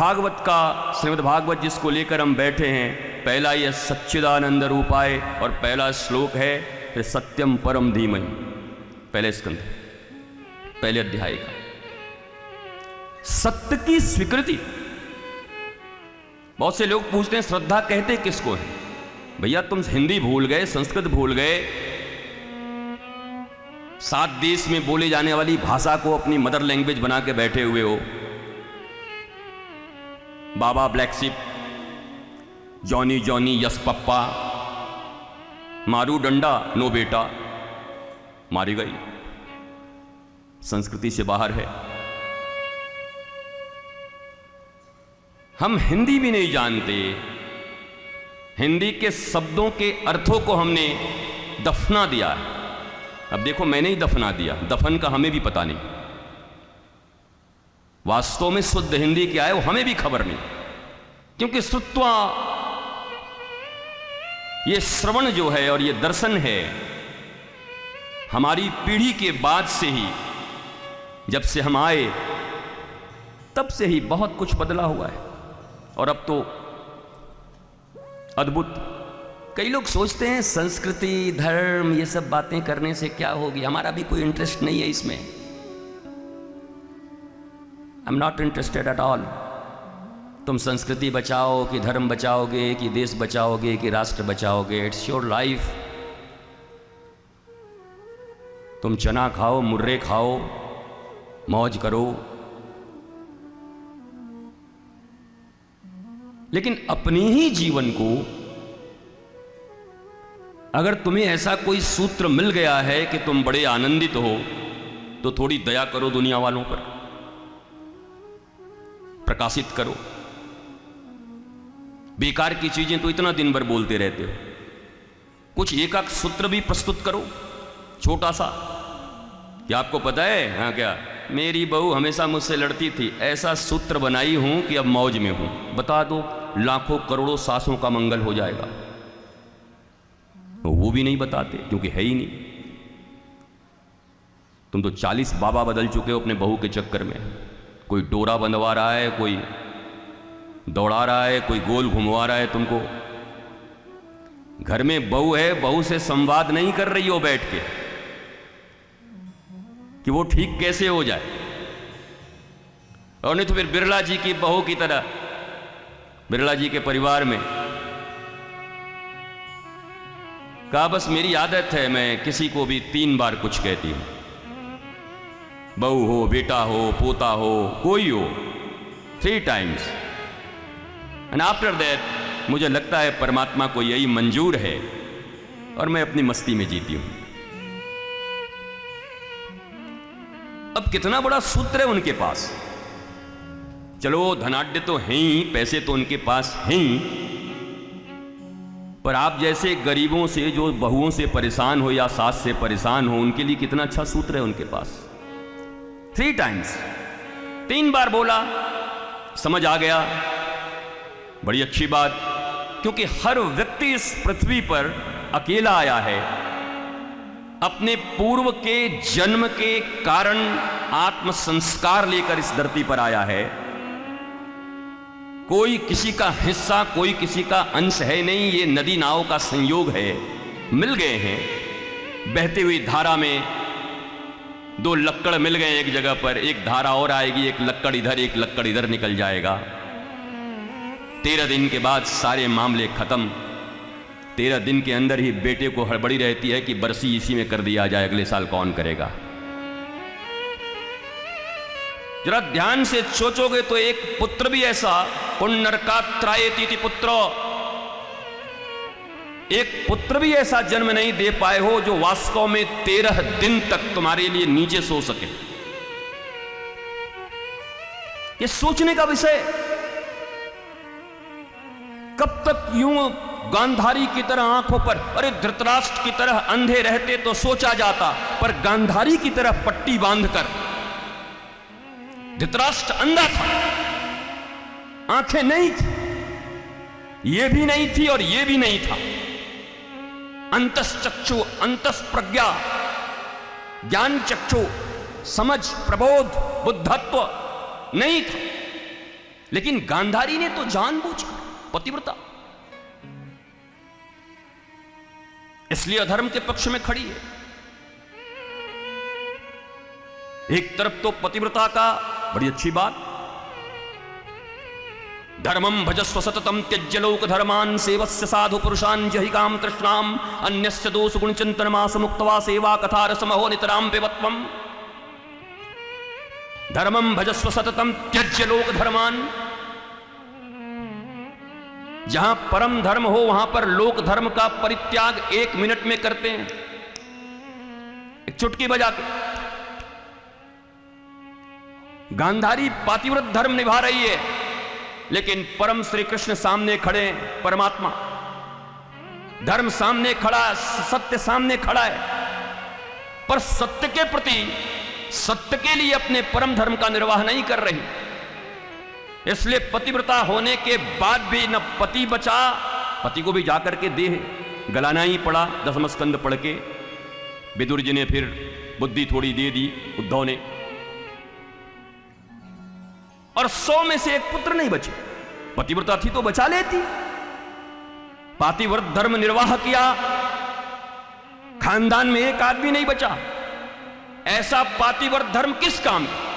भागवत का, श्रीमद् भागवत जिसको लेकर हम बैठे हैं, पहला ये सच्चिदानंद रूपाय और पहला श्लोक है फिर सत्यम परम धीमहि, पहले स्कंद, पहले अध्याय का सत्य की स्वीकृति। बहुत से लोग पूछते हैं श्रद्धा कहते किसको है? भैया तुम हिंदी भूल गए, संस्कृत भूल गए, 7 देश में बोले जाने वाली भाषा को अपनी मदर लैंग्वेज बना के बैठे हुए हो। Baa baa black sheep, Johnny Johnny yes papa, मारू डंडा नो बेटा, मारी गई, संस्कृति से बाहर है। हम हिंदी भी नहीं जानते, हिंदी के शब्दों के अर्थों को हमने दफना दिया है। अब देखो मैंने ही दफना दिया, दफन का हमें भी पता नहीं, वास्तव में शुद्ध हिंदी क्या है वो हमें भी खबर नहीं, क्योंकि श्रुत्वा, ये श्रवण जो है और ये दर्शन है, हमारी पीढ़ी के बाद से ही, जब से हम आए तब से ही बहुत कुछ बदला हुआ है। और अब तो अद्भुत, कई लोग सोचते हैं संस्कृति धर्म ये सब बातें करने से क्या होगी, हमारा भी कोई इंटरेस्ट नहीं है इसमें। I am not interested at all. तुम संस्कृति बचाओ कि धर्म बचाओगे कि देश बचाओगे कि राष्ट्र बचाओगे, इट्स योर लाइफ। तुम चना खाओ, मुर्रे खाओ, मौज करो, लेकिन अपने ही जीवन को अगर तुम्हें ऐसा कोई सूत्र मिल गया है कि तुम बड़े आनंदित हो, तो थोड़ी दया करो दुनिया वालों पर, प्रकाशित करो। बेकार की चीजें तो इतना दिन भर बोलते रहते हो, कुछ एक सूत्र भी प्रस्तुत करो छोटा सा। क्या आपको पता है, हाँ क्या, मेरी बहू हमेशा मुझसे लड़ती थी, ऐसा सूत्र बनाई हूं कि अब मौज में हूं, बता दो, लाखों करोड़ों सासों का मंगल हो जाएगा। वो भी नहीं बताते क्योंकि है ही नहीं। तुम तो 40 बाबा बदल चुके हो अपने बहू के चक्कर में। कोई डोरा बंधवा रहा है, कोई दौड़ा रहा है, कोई गोल घुमवा रहा है तुमको। घर में बहू है, बहू से संवाद नहीं कर रही हो बैठ के कि वो ठीक कैसे हो जाए। और नहीं तो फिर बिरला जी की बहू की तरह, बिरला जी के परिवार में कहा बस मेरी आदत है, मैं किसी को भी 3 बार कुछ कहती हूं, बहू हो, बेटा हो, पोता हो, कोई हो, 3 टाइम्स, एंड आफ्टर दैट मुझे लगता है परमात्मा को यही मंजूर है और मैं अपनी मस्ती में जीती हूं। अब कितना बड़ा सूत्र है उनके पास। चलो धनाढ्य तो हैं ही, पैसे तो उनके पास हैं ही, पर आप जैसे गरीबों से जो बहुओं से परेशान हो या सास से परेशान हो, उनके लिए कितना अच्छा सूत्र है उनके पास। 3 टाइम्स, 3 बार बोला, समझ आ गया, बड़ी अच्छी बात, क्योंकि हर व्यक्ति इस पृथ्वी पर अकेला आया है, अपने पूर्व के जन्म के कारण आत्म संस्कार लेकर इस धरती पर आया है। कोई किसी का हिस्सा, कोई किसी का अंश है नहीं, ये नदी नाव का संयोग है, मिल गए हैं बहती हुई धारा में। 2 लक्कड़ मिल गए एक जगह पर, एक धारा और आएगी, एक लक्कड़ इधर एक लक्कड़ इधर निकल जाएगा। 13 दिन के बाद सारे मामले खत्म। 13 दिन के अंदर ही बेटे को हड़बड़ी रहती है कि बरसी इसी में कर दिया जाए, अगले साल कौन करेगा। जरा ध्यान से सोचोगे तो एक पुत्र भी ऐसा, पुण्यनरका त्रायेति पुत्र, एक पुत्र भी ऐसा जन्म नहीं दे पाए हो जो वास्तव में 13 दिन तक तुम्हारे लिए नीचे सो सके। ये सोचने का विषय। कब तक यूं गांधारी की तरह आंखों पर, अरे धृतराष्ट्र की तरह अंधे रहते तो सोचा जाता, पर गांधारी की तरह पट्टी बांधकर। धृतराष्ट्र अंधा था, आंखें नहीं थी, ये भी नहीं थी और ये भी नहीं था। अंतश्चक्षु, अंतस्प्रज्ञा, ज्ञान चक्षु, समझ, प्रबोध, बुद्धत्व नहीं था, लेकिन गांधारी ने तो जानबूझकर, पतिव्रता, इसलिए अधर्म के पक्ष में खड़ी है। एक तरफ तो पतिव्रता का बड़ी अच्छी बात, धर्मम भजस्व सततम त्यज्य लोक धर्मान सेवस्य साधु पुरुषान जहि काम तृष्णाम अन्यस्य दोष गुण चिंतन मास मुक्तवा सेवा कथा रसमहो नितराम पेवत्वम। धर्मम भजस्व सततम त्यज्य लोक धर्मान, जहां परम धर्म हो वहां पर लोक धर्म का परित्याग 1 मिनट में करते हैं, एक चुटकी बजा के। गांधारी पातिव्रत धर्म निभा रही है, लेकिन परम श्री कृष्ण सामने खड़े हैं, परमात्मा धर्म सामने खड़ा है, सत्य सामने खड़ा है, पर सत्य के प्रति, सत्य के लिए अपने परम धर्म का निर्वाह नहीं कर रही। इसलिए पतिव्रता होने के बाद भी न पति बचा, पति को भी जाकर के देह गलाना ही पड़ा 10वें स्कंद पढ़ के। विदुर जी ने फिर बुद्धि थोड़ी दे दी उद्धव ने, और 100 में से एक पुत्र नहीं बचे। पतिव्रता थी तो बचा लेती। पातिव्रत धर्म निर्वाह किया, खानदान में एक आदमी नहीं बचा। ऐसा पातिव्रत धर्म किस काम का?